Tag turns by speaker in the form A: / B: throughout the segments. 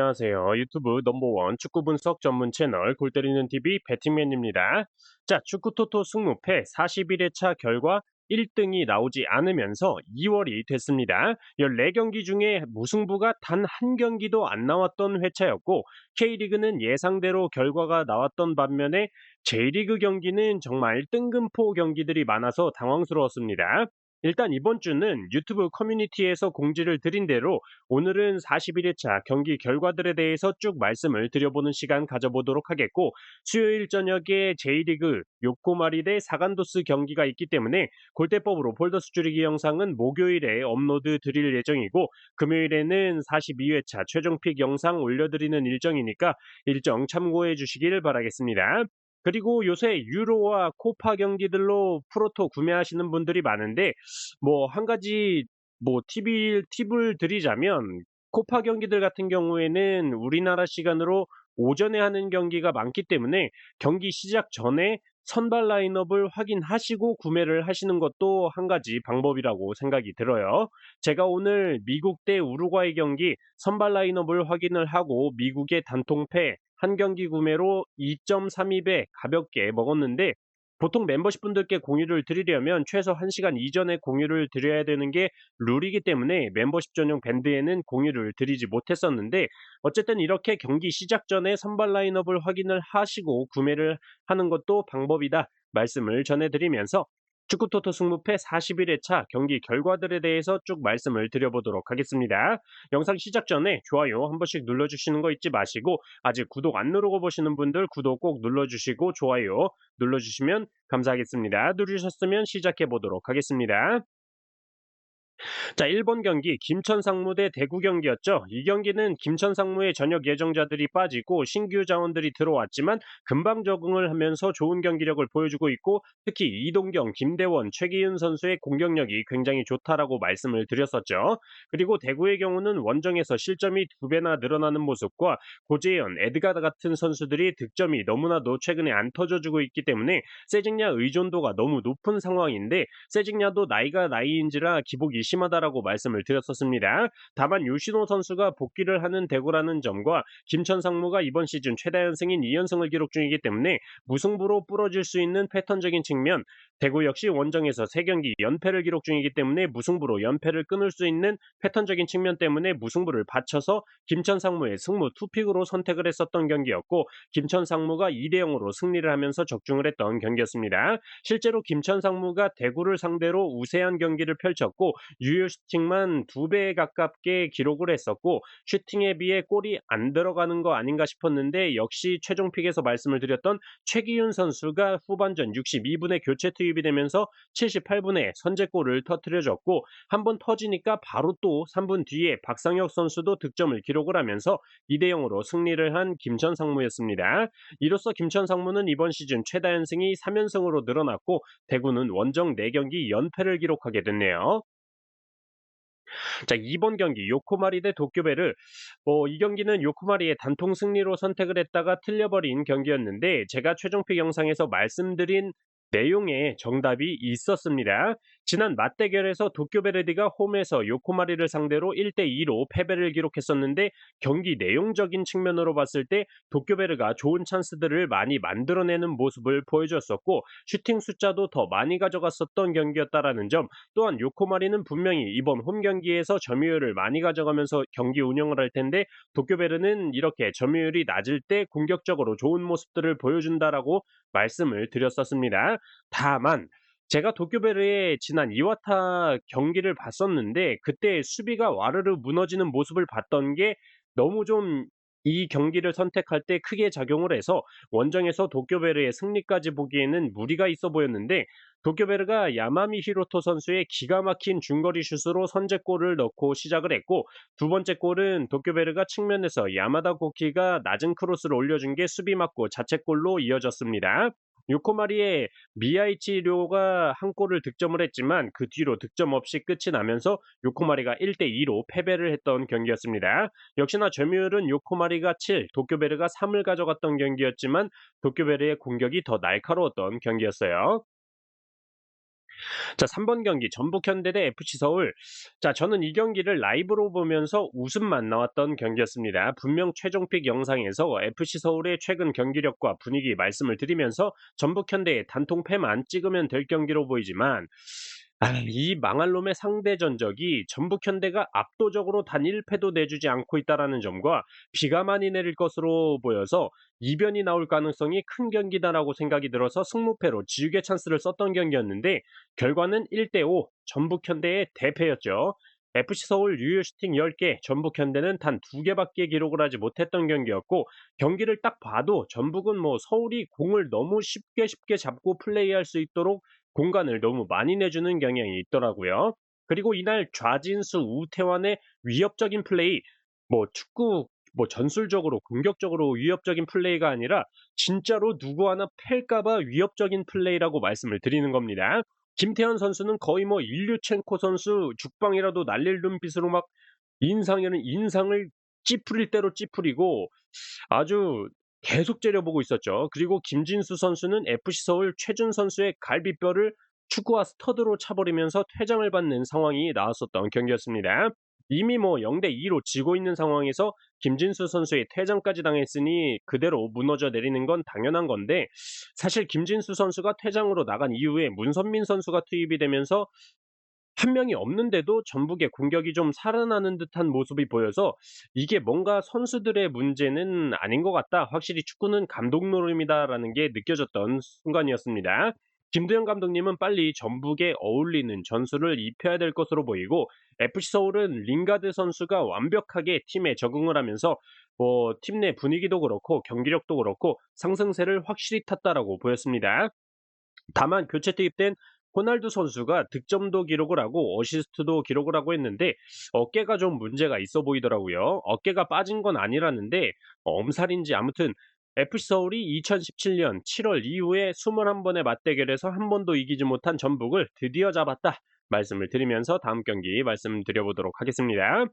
A: 안녕하세요. 유튜브 넘버원 축구 분석 전문 채널 골 때리는 TV 배팅맨입니다. 자, 축구 토토 승무패 41회차 결과 1등이 나오지 않으면서 2월이 됐습니다. 14경기 중에 무승부가 단 한 경기도 안 나왔던 회차였고, K리그는 예상대로 결과가 나왔던 반면에 J리그 경기는 정말 뜬금포 경기들이 많아서 당황스러웠습니다. 일단 이번 주는 유튜브 커뮤니티에서 공지를 드린 대로 오늘은 41회차 경기 결과들에 대해서 쭉 말씀을 드려보는 시간 가져보도록 하겠고, 수요일 저녁에 J리그 요코마리 대 사간도스 경기가 있기 때문에 골대법으로 폴더스 줄이기 영상은 목요일에 업로드 드릴 예정이고, 금요일에는 42회차 최종픽 영상 올려드리는 일정이니까 일정 참고해 주시길 바라겠습니다. 그리고 요새 유로와 코파 경기들로 프로토 구매하시는 분들이 많은데, 한 가지 팁을 드리자면, 코파 경기들 같은 경우에는 우리나라 시간으로 오전에 하는 경기가 많기 때문에 경기 시작 전에 선발 라인업을 확인하시고 구매를 하시는 것도 한 가지 방법이라고 생각이 들어요. 제가 오늘 미국 대 우루과이 경기 선발 라인업을 확인을 하고 미국의 단통패 한 경기 구매로 2.32배 가볍게 먹었는데, 보통 멤버십 분들께 공유를 드리려면 최소 1시간 이전에 공유를 드려야 되는 게 룰이기 때문에 멤버십 전용 밴드에는 공유를 드리지 못했었는데, 어쨌든 이렇게 경기 시작 전에 선발 라인업을 확인을 하시고 구매를 하는 것도 방법이다 말씀을 전해드리면서, 축구토토 승무패 41회차 경기 결과들에 대해서 쭉 말씀을 드려보도록 하겠습니다. 영상 시작 전에 좋아요 한 번씩 눌러주시는 거 잊지 마시고, 아직 구독 안 누르고 보시는 분들 구독 꼭 눌러주시고 좋아요 눌러주시면 감사하겠습니다. 누르셨으면 시작해 보도록 하겠습니다. 자, 1번 경기 김천 상무 대 대구 경기였죠. 이 경기는 김천 상무의 전역 예정자들이 빠지고 신규 자원들이 들어왔지만 금방 적응을 하면서 좋은 경기력을 보여주고 있고, 특히 이동경, 김대원, 최기윤 선수의 공격력이 굉장히 좋다라고 말씀을 드렸었죠. 그리고 대구의 경우는 원정에서 실점이 2배나 늘어나는 모습과 고재현, 에드가드 같은 선수들이 득점이 너무나도 최근에 안 터져주고 있기 때문에 세징야 의존도가 너무 높은 상황인데, 세징야도 나이가 나이인지라 기복이 심하다라고 말씀을 드렸었습니다. 다만 요시노 선수가 복귀를 하는 대구라는 점과 김천 상무가 이번 시즌 최다 연승인 2연승을 기록 중이기 때문에 무승부로 부러질 수 있는 패턴적인 측면, 대구 역시 원정에서 3경기 연패를 기록 중이기 때문에 무승부로 연패를 끊을 수 있는 패턴적인 측면 때문에 무승부를 받쳐서 김천 상무의 승무 투픽으로 선택을 했었던 경기였고, 김천 상무가 2대0으로 승리를 하면서 적중을 했던 경기였습니다. 실제로 김천 상무가 대구를 상대로 우세한 경기를 펼쳤고, 유효 슈팅만 2배 가깝게 기록을 했었고, 슈팅에 비해 골이 안 들어가는 거 아닌가 싶었는데, 역시 최종 픽에서 말씀을 드렸던 최기윤 선수가 후반전 62분에 교체 투입이 되면서 78분에 선제골을 터뜨려줬고, 한 번 터지니까 바로 또 3분 뒤에 박상혁 선수도 득점을 기록을 하면서 2대0으로 승리를 한 김천 상무였습니다. 이로써 김천 상무는 이번 시즌 최다 연승이 3연승으로 늘어났고, 대구는 원정 4경기 연패를 기록하게 됐네요. 자, 2번 경기 요코마리 대 도쿄베르. 이 경기는 요코마리의 단통 승리로 선택을 했다가 틀려버린 경기였는데, 제가 최종픽 영상에서 말씀드린 내용에 정답이 있었습니다. 지난 맞대결에서 도쿄베르디가 홈에서 요코마리를 상대로 1대2로 패배를 기록했었는데, 경기 내용적인 측면으로 봤을 때 도쿄베르가 좋은 찬스들을 많이 만들어내는 모습을 보여줬었고, 슈팅 숫자도 더 많이 가져갔었던 경기였다라는 점, 또한 요코마리는 분명히 이번 홈 경기에서 점유율을 많이 가져가면서 경기 운영을 할 텐데, 도쿄베르는 이렇게 점유율이 낮을 때 공격적으로 좋은 모습들을 보여준다라고 말씀을 드렸었습니다. 다만 제가 도쿄베르의 지난 이와타 경기를 봤었는데, 그때 수비가 와르르 무너지는 모습을 봤던 게 너무 좀 이 경기를 선택할 때 크게 작용을 해서 원정에서 도쿄베르의 승리까지 보기에는 무리가 있어 보였는데, 도쿄베르가 야마미 히로토 선수의 기가 막힌 중거리 슛으로 선제골을 넣고 시작을 했고, 두 번째 골은 도쿄베르가 측면에서 야마다 고키가 낮은 크로스를 올려준 게 수비 맞고 자책골로 이어졌습니다. 요코마리의 미야이치료가 한 골을 득점을 했지만 그 뒤로 득점 없이 끝이 나면서 요코마리가 1대2로 패배를 했던 경기였습니다. 역시나 점유율은 요코마리가 7, 도쿄베르가 3을 가져갔던 경기였지만 도쿄베르의 공격이 더 날카로웠던 경기였어요. 자, 3번 경기 전북현대 대 FC서울. 자, 저는 이 경기를 라이브로 보면서 웃음만 나왔던 경기였습니다. 분명 최종픽 영상에서 FC서울의 최근 경기력과 분위기 말씀을 드리면서 전북현대의 단통패만 찍으면 될 경기로 보이지만 이 망할 놈의 상대 전적이 전북현대가 압도적으로 단 1패도 내주지 않고 있다라는 점과 비가 많이 내릴 것으로 보여서 이변이 나올 가능성이 큰 경기다라고 생각이 들어서 승무패로 지우개 찬스를 썼던 경기였는데 결과는 1대5 전북현대의 대패였죠. FC서울 유효 슈팅 10개, 전북현대는 단 2개밖에 기록을 하지 못했던 경기였고 경기를 딱 봐도 전북은 서울이 공을 너무 쉽게 잡고 플레이할 수 있도록 공간을 너무 많이 내주는 경향이 있더라고요. 그리고 이날 좌진수 우태환의 위협적인 플레이, 축구 전술적으로 공격적으로 위협적인 플레이가 아니라 진짜로 누구 하나 팰까봐 위협적인 플레이라고 말씀을 드리는 겁니다. 김태현 선수는 거의 일류첸코 선수 죽방이라도 날릴 눈빛으로 막 인상을 찌푸릴 대로 찌푸리고 아주 계속 째려보고 있었죠. 그리고 김진수 선수는 FC 서울 최준 선수의 갈비뼈를 축구와 스터드로 차버리면서 퇴장을 받는 상황이 나왔었던 경기였습니다. 이미 0대2로 지고 있는 상황에서 김진수 선수의 퇴장까지 당했으니 그대로 무너져 내리는 건 당연한 건데 사실 김진수 선수가 퇴장으로 나간 이후에 문선민 선수가 투입이 되면서 한 명이 없는데도 전북의 공격이 좀 살아나는 듯한 모습이 보여서 이게 뭔가 선수들의 문제는 아닌 것 같다. 확실히 축구는 감독 노름이다라는 게 느껴졌던 순간이었습니다. 김두현 감독님은 빨리 전북에 어울리는 전술을 입혀야 될 것으로 보이고 FC서울은 링가드 선수가 완벽하게 팀에 적응을 하면서 팀 내 분위기도 그렇고 경기력도 그렇고 상승세를 확실히 탔다라고 보였습니다. 다만 교체 투입된 호날두 선수가 득점도 기록을 하고 어시스트도 기록을 하고 했는데 어깨가 좀 문제가 있어 보이더라고요. 어깨가 빠진 건 아니라는데 엄살인지 아무튼 FC서울이 2017년 7월 이후에 21번의 맞대결에서 한 번도 이기지 못한 전북을 드디어 잡았다. 말씀을 드리면서 다음 경기 말씀드려보도록 하겠습니다.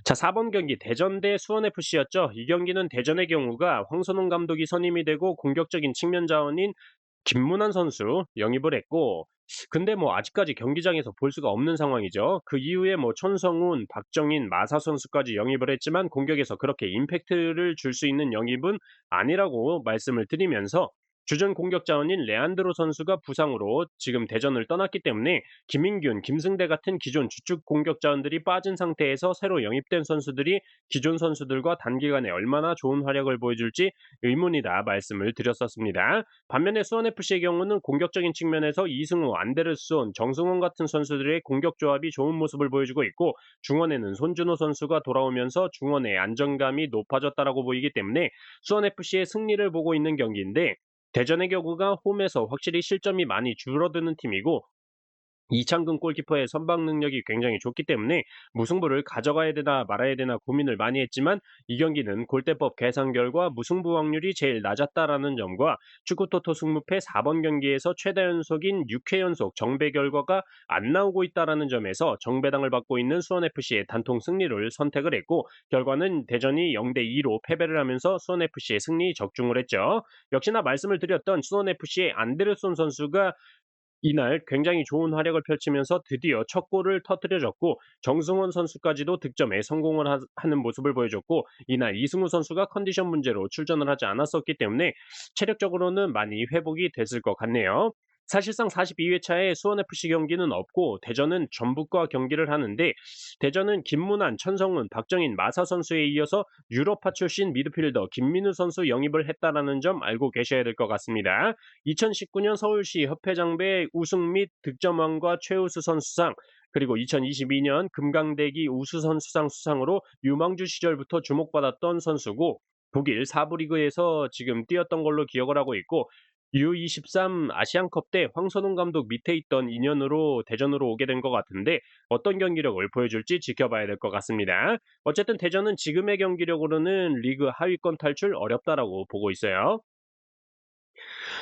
A: 자, 4번 경기 대전 대 수원FC였죠. 이 경기는 대전의 경우가 황선홍 감독이 선임이 되고 공격적인 측면 자원인 김문환 선수 영입을 했고 근데 아직까지 경기장에서 볼 수가 없는 상황이죠. 그 이후에 천성훈, 박정인, 마사 선수까지 영입을 했지만 공격에서 그렇게 임팩트를 줄 수 있는 영입은 아니라고 말씀을 드리면서 주전 공격 자원인 레안드로 선수가 부상으로 지금 대전을 떠났기 때문에 김인균, 김승대 같은 기존 주축 공격 자원들이 빠진 상태에서 새로 영입된 선수들이 기존 선수들과 단기간에 얼마나 좋은 활약을 보여줄지 의문이다 말씀을 드렸었습니다. 반면에 수원FC의 경우는 공격적인 측면에서 이승우, 안데르손, 정승원 같은 선수들의 공격 조합이 좋은 모습을 보여주고 있고 중원에는 손준호 선수가 돌아오면서 중원의 안정감이 높아졌다라고 보이기 때문에 수원FC의 승리를 보고 있는 경기인데 대전의 경우가 홈에서 확실히 실점이 많이 줄어드는 팀이고 이창근 골키퍼의 선방 능력이 굉장히 좋기 때문에 무승부를 가져가야 되나 말아야 되나 고민을 많이 했지만 이 경기는 골대법 계산 결과 무승부 확률이 제일 낮았다라는 점과 축구토토 승무패 4번 경기에서 최다 연속인 6회 연속 정배 결과가 안 나오고 있다라는 점에서 정배당을 받고 있는 수원FC의 단통 승리를 선택을 했고 결과는 대전이 0대2로 패배를 하면서 수원FC의 승리 적중을 했죠. 역시나 말씀을 드렸던 수원FC의 안데르손 선수가 이날 굉장히 좋은 활약을 펼치면서 드디어 첫 골을 터뜨려줬고 정승원 선수까지도 득점에 성공을 하는 모습을 보여줬고 이날 이승우 선수가 컨디션 문제로 출전을 하지 않았었기 때문에 체력적으로는 많이 회복이 됐을 것 같네요. 사실상 42회차에 수원FC 경기는 없고 대전은 전북과 경기를 하는데 대전은 김문환, 천성훈, 박정인, 마사 선수에 이어서 유럽파 출신 미드필더 김민우 선수 영입을 했다라는 점 알고 계셔야 될 것 같습니다. 2019년 서울시 협회장배 우승 및 득점왕과 최우수 선수상 그리고 2022년 금강대기 우수 선수상 수상으로 유망주 시절부터 주목받았던 선수고 독일 4부 리그에서 지금 뛰었던 걸로 기억을 하고 있고 U23 아시안컵 때 황선홍 감독 밑에 있던 인연으로 대전으로 오게 된 것 같은데 어떤 경기력을 보여줄지 지켜봐야 될 것 같습니다. 어쨌든 대전은 지금의 경기력으로는 리그 하위권 탈출 어렵다라고 보고 있어요.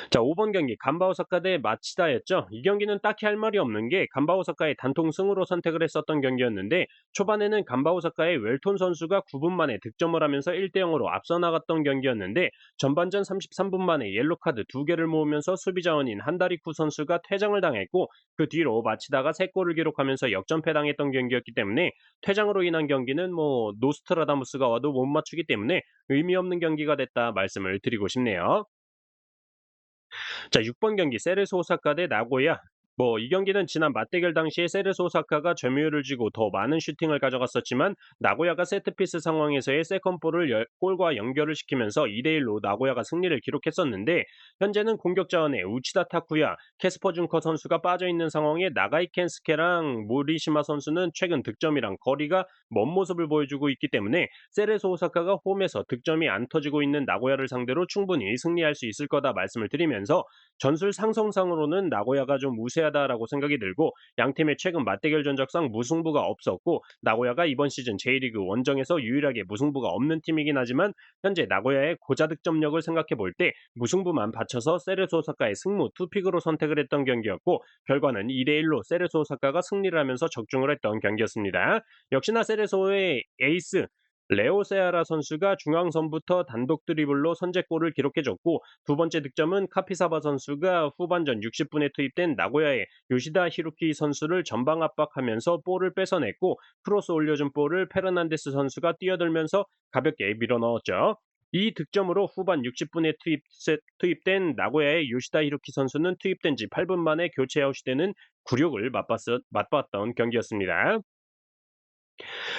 A: 자, 5번 경기 간바 오사카 대 마치다였죠. 이 경기는 딱히 할 말이 없는 게 간바 오사카의 단통 승으로 선택을 했었던 경기였는데 초반에는 간바 오사카의 웰톤 선수가 9분 만에 득점을 하면서 1대 0으로 앞서 나갔던 경기였는데 전반전 33분 만에 옐로 카드 2개를 모으면서 수비 자원인 한다리쿠 선수가 퇴장을 당했고 그 뒤로 마치다가 3골을 기록하면서 역전패 당했던 경기였기 때문에 퇴장으로 인한 경기는 뭐 노스트라다무스가 와도 못 맞추기 때문에 의미 없는 경기가 됐다 말씀을 드리고 싶네요. 자, 6번 경기 세레스 오사카 대 나고야. 이 경기는 지난 맞대결 당시에 세레스 오사카가 점유율을 쥐고 더 많은 슈팅을 가져갔었지만 나고야가 세트피스 상황에서의 세컨볼을 골과 연결을 시키면서 2대1로 나고야가 승리를 기록했었는데 현재는 공격 자원에 우치다 타쿠야, 캐스퍼 준커 선수가 빠져있는 상황에 나가이 켄스케랑 모리시마 선수는 최근 득점이랑 거리가 먼 모습을 보여주고 있기 때문에 세레스 오사카가 홈에서 득점이 안 터지고 있는 나고야를 상대로 충분히 승리할 수 있을 거다 말씀을 드리면서 전술 상성상으로는 나고야가 좀 우세하다라고 생각이 들고 양팀의 최근 맞대결 전적상 무승부가 없었고 나고야가 이번 시즌 J리그 원정에서 유일하게 무승부가 없는 팀이긴 하지만 현재 나고야의 고자득점력을 생각해 볼 때 무승부만 받쳐서 세레스 오사카의 승무 투픽으로 선택을 했던 경기였고 결과는 2대1로 세레스 오사카가 승리를 하면서 적중을 했던 경기였습니다. 역시나 세레소의 에이스 레오 세아라 선수가 중앙선부터 단독 드리블로 선제골을 기록해줬고 두 번째 득점은 카피사바 선수가 후반전 60분에 투입된 나고야의 요시다 히루키 선수를 전방 압박하면서 볼을 뺏어냈고 크로스 올려준 볼을 페르난데스 선수가 뛰어들면서 가볍게 밀어넣었죠. 이 득점으로 후반 60분에 투입된 나고야의 요시다 히루키 선수는 투입된 지 8분 만에 교체 아웃되는 굴욕을 맛봤던 경기였습니다.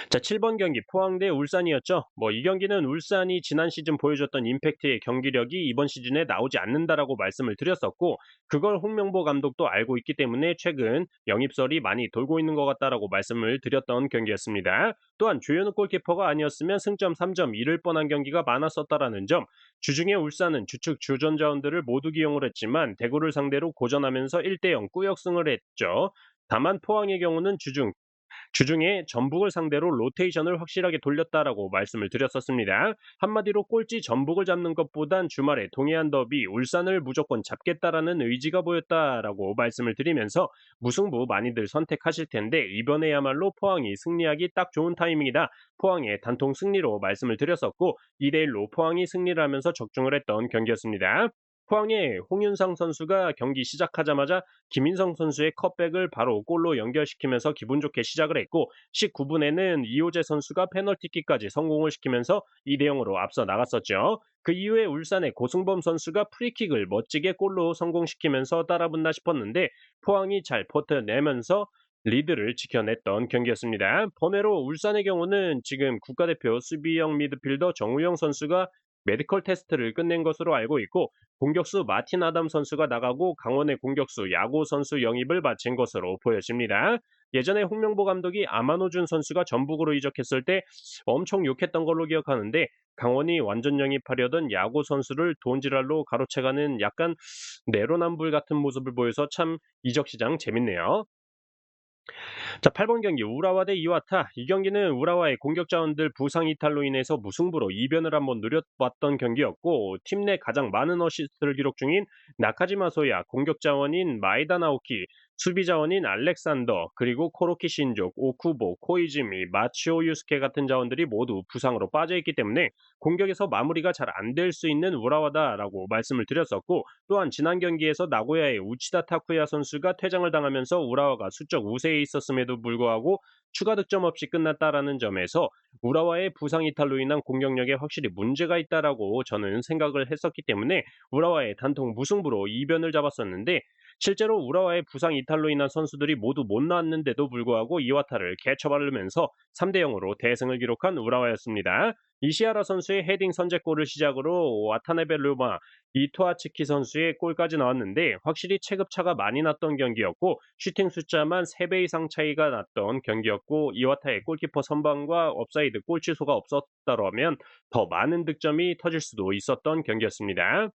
A: 자, 7번 경기 포항 대 울산이었죠. 이 경기는 울산이 지난 시즌 보여줬던 임팩트의 경기력이 이번 시즌에 나오지 않는다라고 말씀을 드렸었고 그걸 홍명보 감독도 알고 있기 때문에 최근 영입설이 많이 돌고 있는 것 같다라고 말씀을 드렸던 경기였습니다. 또한 조현우 골키퍼가 아니었으면 승점 3점 잃을 뻔한 경기가 많았었다라는 점, 주중에 울산은 주축 주전 자원들을 모두 기용을 했지만 대구를 상대로 고전하면서 1대 0 꾸역승을 했죠. 다만 포항의 경우는 주중에 전북을 상대로 로테이션을 확실하게 돌렸다라고 말씀을 드렸었습니다. 한마디로 꼴찌 전북을 잡는 것보단 주말에 동해안 더비 울산을 무조건 잡겠다라는 의지가 보였다라고 말씀을 드리면서 무승부 많이들 선택하실 텐데 이번에야말로 포항이 승리하기 딱 좋은 타이밍이다. 포항의 단통 승리로 말씀을 드렸었고 2대1로 포항이 승리를 하면서 적중을 했던 경기였습니다. 포항의 홍윤상 선수가 경기 시작하자마자 김인성 선수의 컷백을 바로 골로 연결시키면서 기분 좋게 시작을 했고 19분에는 이호재 선수가 페널티킥까지 성공을 시키면서 2대 0으로 앞서 나갔었죠. 그 이후에 울산의 고승범 선수가 프리킥을 멋지게 골로 성공시키면서 따라붙나 싶었는데 포항이 잘 버텨내면서 리드를 지켜냈던 경기였습니다. 번외로 울산의 경우는 지금 국가대표 수비형 미드필더 정우영 선수가 메디컬 테스트를 끝낸 것으로 알고 있고 공격수 마틴 아담 선수가 나가고 강원의 공격수 야고 선수 영입을 마친 것으로 보여집니다. 예전에 홍명보 감독이 아마노준 선수가 전북으로 이적했을 때 엄청 욕했던 걸로 기억하는데 강원이 완전 영입하려던 야고 선수를 돈지랄로 가로채가는 약간 내로남불 같은 모습을 보여서 참 이적 시장 재밌네요. 자, 8번 경기 우라와 대 이와타. 이 경기는 우라와의 공격 자원들 부상 이탈로 인해서 무승부로 이변을 한번 누렸봤던 경기였고 팀 내 가장 많은 어시스트를 기록 중인 나카지마 소야, 공격 자원인 마에다 나오키, 수비 자원인 알렉산더, 그리고 코로키 신족, 오쿠보, 코이즈미, 마치오 유스케 같은 자원들이 모두 부상으로 빠져있기 때문에 공격에서 마무리가 잘 안 될 수 있는 우라와다라고 말씀을 드렸었고 또한 지난 경기에서 나고야의 우치다 타쿠야 선수가 퇴장을 당하면서 우라와가 수적 우세에 있었음에도 불구하고 추가 득점 없이 끝났다라는 점에서 우라와의 부상 이탈로 인한 공격력에 확실히 문제가 있다라고 저는 생각을 했었기 때문에 우라와의 단통 무승부로 이변을 잡았었는데 실제로 우라와의 부상 이탈로 인한 선수들이 모두 못 나왔는데도 불구하고 이와타를 개처바르면서 3대 0으로 대승을 기록한 우라와였습니다. 이시아라 선수의 헤딩 선제골을 시작으로 와타나베 르마, 이토아츠키 선수의 골까지 나왔는데 확실히 체급차가 많이 났던 경기였고 슈팅 숫자만 3배 이상 차이가 났던 경기였고 이와타의 골키퍼 선방과 업사이드 골 취소가 없었다면 더 많은 득점이 터질 수도 있었던 경기였습니다.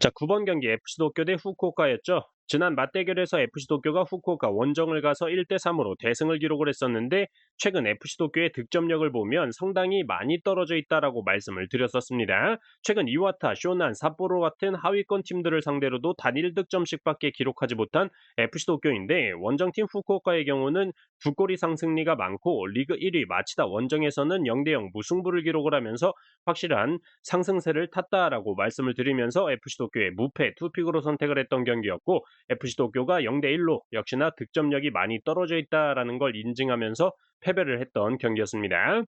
A: 자, 9번 경기 FC 도쿄 대 후쿠오카였죠. 지난 맞대결에서 FC 도쿄가 후쿠오카 원정을 가서 1대3으로 대승을 기록을 했었는데 최근 FC 도쿄의 득점력을 보면 상당히 많이 떨어져 있다라고 말씀을 드렸었습니다. 최근 이와타, 쇼난, 삿포로 같은 하위권 팀들을 상대로도 단 1득점씩밖에 기록하지 못한 FC 도쿄인데 원정팀 후쿠오카의 경우는 두 골 이상 승리가 많고 리그 1위 마치다 원정에서는 0대0 무승부를 기록을 하면서 확실한 상승세를 탔다라고 말씀을 드리면서 FC 도쿄의 무패 투픽으로 선택을 했던 경기였고 FC 도쿄가 0대1로 역시나 득점력이 많이 떨어져 있다라는 걸 인증하면서 패배를 했던 경기였습니다.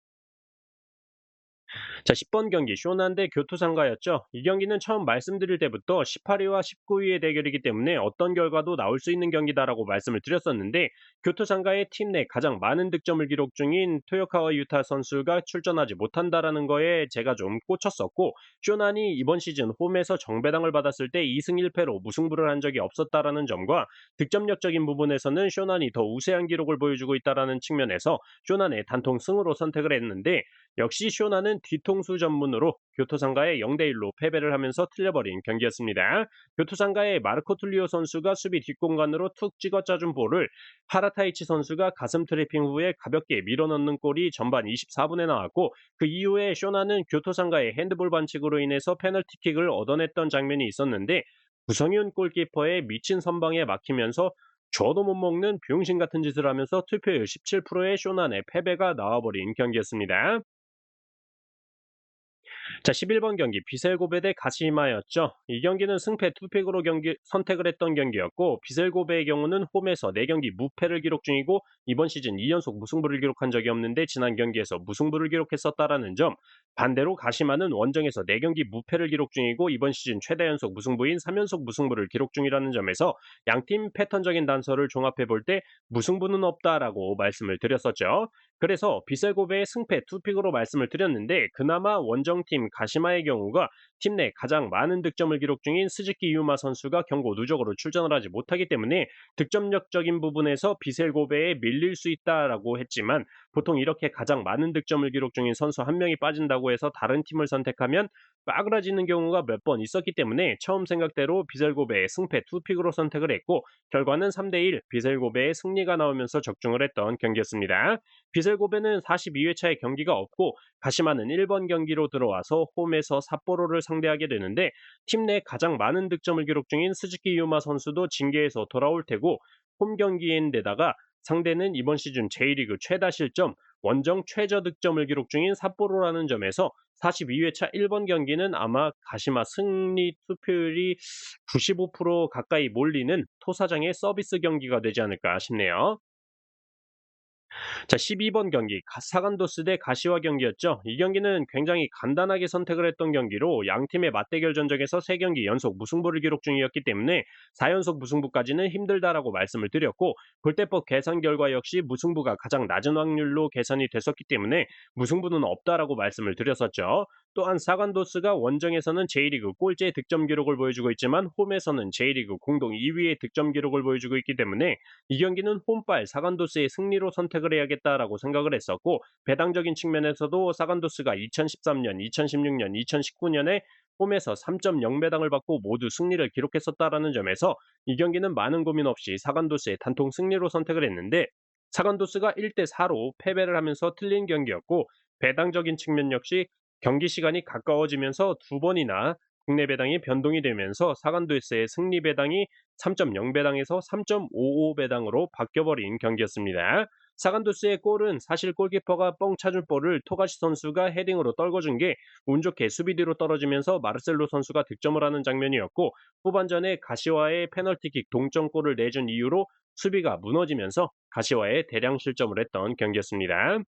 A: 자, 10번 경기 쇼난 대 교토상가였죠. 이 경기는 처음 말씀드릴 때부터 18위와 19위의 대결이기 때문에 어떤 결과도 나올 수 있는 경기다라고 말씀을 드렸었는데 교토상가의 팀 내 가장 많은 득점을 기록 중인 토요카와 유타 선수가 출전하지 못한다라는 거에 제가 좀 꽂혔었고 쇼난이 이번 시즌 홈에서 정배당을 받았을 때 2승 1패로 무승부를 한 적이 없었다라는 점과 득점력적인 부분에서는 쇼난이 더 우세한 기록을 보여주고 있다라는 측면에서 쇼난의 단통 승으로 선택을 했는데 역시 쇼나는 뒤통수 전문으로 교토상가에 0대1로 패배를 하면서 틀려버린 경기였습니다. 교토상가의 마르코 툴리오 선수가 수비 뒷공간으로 툭 찍어 짜준 볼을 하라타이치 선수가 가슴 트래핑 후에 가볍게 밀어넣는 골이 전반 24분에 나왔고 그 이후에 쇼나는 교토상가의 핸드볼 반칙으로 인해서 페널티킥을 얻어냈던 장면이 있었는데 구성윤 골키퍼의 미친 선방에 막히면서 저도 못 먹는 병신 같은 짓을 하면서 투표율 17%의 쇼난의 패배가 나와버린 경기였습니다. 자, 11번 경기 비셀고베 대 가시마였죠. 이 경기는 승패 투픽으로 선택을 했던 경기였고 비셀고베의 경우는 홈에서 4경기 무패를 기록 중이고 이번 시즌 2연속 무승부를 기록한 적이 없는데 지난 경기에서 무승부를 기록했었다라는 점, 반대로 가시마는 원정에서 4경기 무패를 기록 중이고 이번 시즌 최다 연속 무승부인 3연속 무승부를 기록 중이라는 점에서 양팀 패턴적인 단서를 종합해 볼 때 무승부는 없다라고 말씀을 드렸었죠. 그래서 비셀고베의 승패 투픽으로 말씀을 드렸는데 그나마 원정팀 가시마의 경우가 팀 내 가장 많은 득점을 기록 중인 스즈키 유마 선수가 경고 누적으로 출전을 하지 못하기 때문에 득점력적인 부분에서 비셀고베에 밀릴 수 있다라고 했지만 보통 이렇게 가장 많은 득점을 기록 중인 선수 한 명이 빠진다고 해서 다른 팀을 선택하면 빠그라지는 경우가 몇 번 있었기 때문에 처음 생각대로 비셀고베의 승패 투픽으로 선택을 했고 결과는 3대1 비셀고베의 승리가 나오면서 적중을 했던 경기였습니다. 비셀고베는 42회차에 경기가 없고 가시마는 1번 경기로 들어와서 홈에서 삿포로를 상대하게 되는데 팀 내 가장 많은 득점을 기록 중인 스즈키 유마 선수도 징계에서 돌아올 테고 홈 경기인데다가 상대는 이번 시즌 J리그 최다 실점, 원정 최저 득점을 기록 중인 삿포로라는 점에서 42회차 1번 경기는 아마 가시마 승리 투표율이 95% 가까이 몰리는 토사장의 서비스 경기가 되지 않을까 싶네요. 자, 12번 경기 사간도스 대 가시와 경기였죠. 이 경기는 굉장히 간단하게 선택을 했던 경기로 양 팀의 맞대결 전적에서 3경기 연속 무승부를 기록 중이었기 때문에 4연속 무승부까지는 힘들다라고 말씀을 드렸고 골대법 계산 결과 역시 무승부가 가장 낮은 확률로 계산이 됐었기 때문에 무승부는 없다라고 말씀을 드렸었죠. 또한 사간도스가 원정에서는 J리그 꼴찌의 득점 기록을 보여주고 있지만 홈에서는 J리그 공동 2위의 득점 기록을 보여주고 있기 때문에 이 경기는 홈발 사간도스의 승리로 선택을 해야겠다라고 생각을 했었고 배당적인 측면에서도 사간도스가 2013년, 2016년, 2019년에 홈에서 3.0배당을 받고 모두 승리를 기록했었다라는 점에서 이 경기는 많은 고민 없이 사간도스의 단통 승리로 선택을 했는데 사간도스가 1대4로 패배를 하면서 틀린 경기였고 배당적인 측면 역시 경기 시간이 가까워지면서 두 번이나 국내 배당이 변동이 되면서 사간도스의 승리 배당이 3.0배당에서 3.55배당으로 바뀌어버린 경기였습니다. 사간도스의 골은 사실 골키퍼가 뻥 차준 볼을 토가시 선수가 헤딩으로 떨궈준 게 운 좋게 수비 뒤로 떨어지면서 마르셀로 선수가 득점을 하는 장면이었고 후반전에 가시와의 페널티킥 동점골을 내준 이후로 수비가 무너지면서 가시와의 대량 실점을 했던 경기였습니다.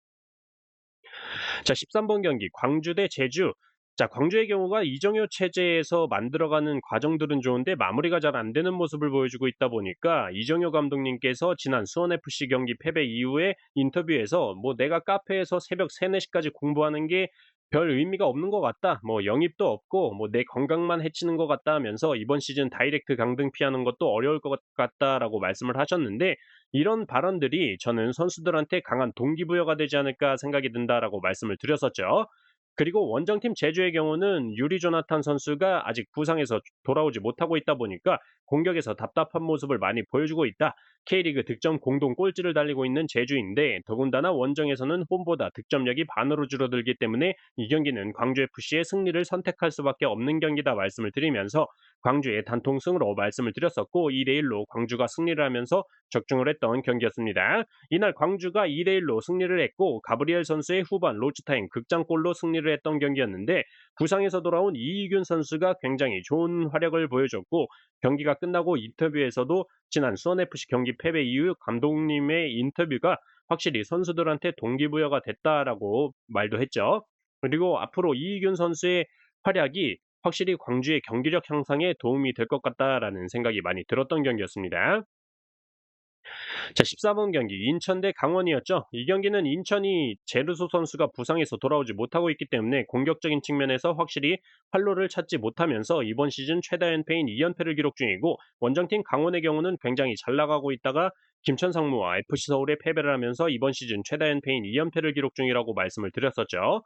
A: 자, 13번 경기 광주 대 제주. 자, 광주의 경우가 이정효 체제에서 만들어가는 과정들은 좋은데 마무리가 잘 안 되는 모습을 보여주고 있다 보니까 이정효 감독님께서 지난 수원FC 경기 패배 이후에 인터뷰에서 내가 카페에서 새벽 3, 4시까지 공부하는 게 별 의미가 없는 것 같다. 영입도 없고 내 건강만 해치는 것 같다 하면서 이번 시즌 다이렉트 강등 피하는 것도 어려울 것 같다라고 말씀을 하셨는데 이런 발언들이 저는 선수들한테 강한 동기부여가 되지 않을까 생각이 든다라고 말씀을 드렸었죠. 그리고 원정팀 제주의 경우는 유리 조나탄 선수가 아직 부상에서 돌아오지 못하고 있다 보니까 공격에서 답답한 모습을 많이 보여주고 있다. K리그 득점 공동 꼴찌를 달리고 있는 제주인데 더군다나 원정에서는 홈보다 득점력이 반으로 줄어들기 때문에 이 경기는 광주FC의 승리를 선택할 수밖에 없는 경기다 말씀을 드리면서 광주의 단통승으로 말씀을 드렸었고 2대1로 광주가 승리를 하면서 적중을 했던 경기였습니다. 이날 광주가 2대1로 승리를 했고 가브리엘 선수의 후반 로스타임 극장골로 승리를 했던 경기였는데 부상에서 돌아온 이희균 선수가 굉장히 좋은 활약을 보여줬고 경기가 끝나고 인터뷰에서도 지난 수원FC 경기 패배 이후 감독님의 인터뷰가 확실히 선수들한테 동기부여가 됐다라고 말도 했죠. 그리고 앞으로 이희균 선수의 활약이 확실히 광주의 경기력 향상에 도움이 될 것 같다라는 생각이 많이 들었던 경기였습니다. 자, 14번 경기 인천 대 강원이었죠. 이 경기는 인천이 제르소 선수가 부상해서 돌아오지 못하고 있기 때문에 공격적인 측면에서 확실히 활로를 찾지 못하면서 이번 시즌 최다 연패인 2연패를 기록 중이고 원정팀 강원의 경우는 굉장히 잘 나가고 있다가 김천상무와 FC 서울에 패배를 하면서 이번 시즌 최다 연패인 2연패를 기록 중이라고 말씀을 드렸었죠.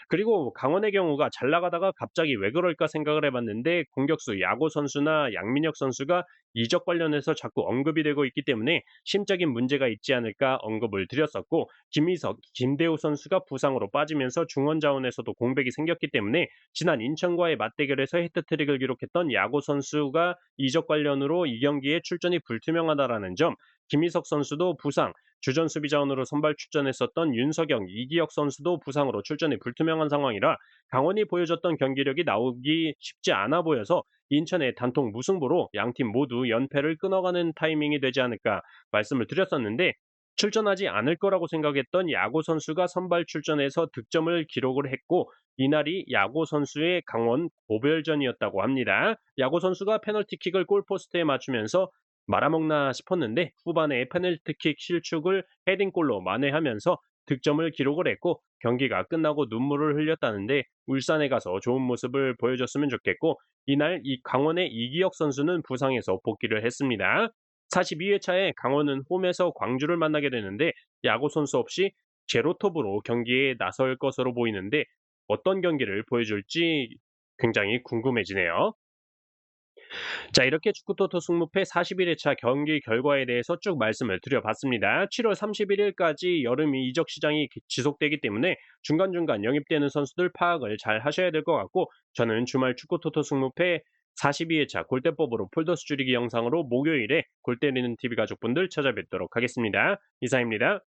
A: 그리고 강원의 경우가 잘 나가다가 갑자기 왜 그럴까 생각을 해봤는데 공격수 야고 선수나 양민혁 선수가 이적 관련해서 자꾸 언급이 되고 있기 때문에 심적인 문제가 있지 않을까 언급을 드렸었고 김희석, 김대우 선수가 부상으로 빠지면서 중원 자원에서도 공백이 생겼기 때문에 지난 인천과의 맞대결에서 해트트릭을 기록했던 야고 선수가 이적 관련으로 이 경기에 출전이 불투명하다라는 점, 김희석 선수도 부상, 주전 수비 자원으로 선발 출전했었던 윤석영, 이기혁 선수도 부상으로 출전이 불투명한 상황이라 강원이 보여줬던 경기력이 나오기 쉽지 않아 보여서 인천의 단통 무승부로 양팀 모두 연패를 끊어가는 타이밍이 되지 않을까 말씀을 드렸었는데 출전하지 않을 거라고 생각했던 야고 선수가 선발 출전해서 득점을 기록을 했고 이날이 야고 선수의 강원 고별전이었다고 합니다. 야고 선수가 페널티킥을 골포스트에 맞추면서 말아먹나 싶었는데 후반에 페널티킥 실축을 헤딩골로 만회하면서 득점을 기록을 했고 경기가 끝나고 눈물을 흘렸다는데 울산에 가서 좋은 모습을 보여줬으면 좋겠고 이날 이 강원의 이기혁 선수는 부상에서 복귀를 했습니다. 42회차에 강원은 홈에서 광주를 만나게 되는데 야구 선수 없이 제로톱으로 경기에 나설 것으로 보이는데 어떤 경기를 보여줄지 굉장히 궁금해지네요. 자, 이렇게 축구토토 승무패 41회차 경기 결과에 대해서 쭉 말씀을 드려봤습니다. 7월 31일까지 여름 이적 시장이 지속되기 때문에 중간중간 영입되는 선수들 파악을 잘 하셔야 될 것 같고 저는 주말 축구토토 승무패 42회차 골대법으로 폴더스 줄이기 영상으로 목요일에 골 때리는 TV 가족분들 찾아뵙도록 하겠습니다. 이상입니다.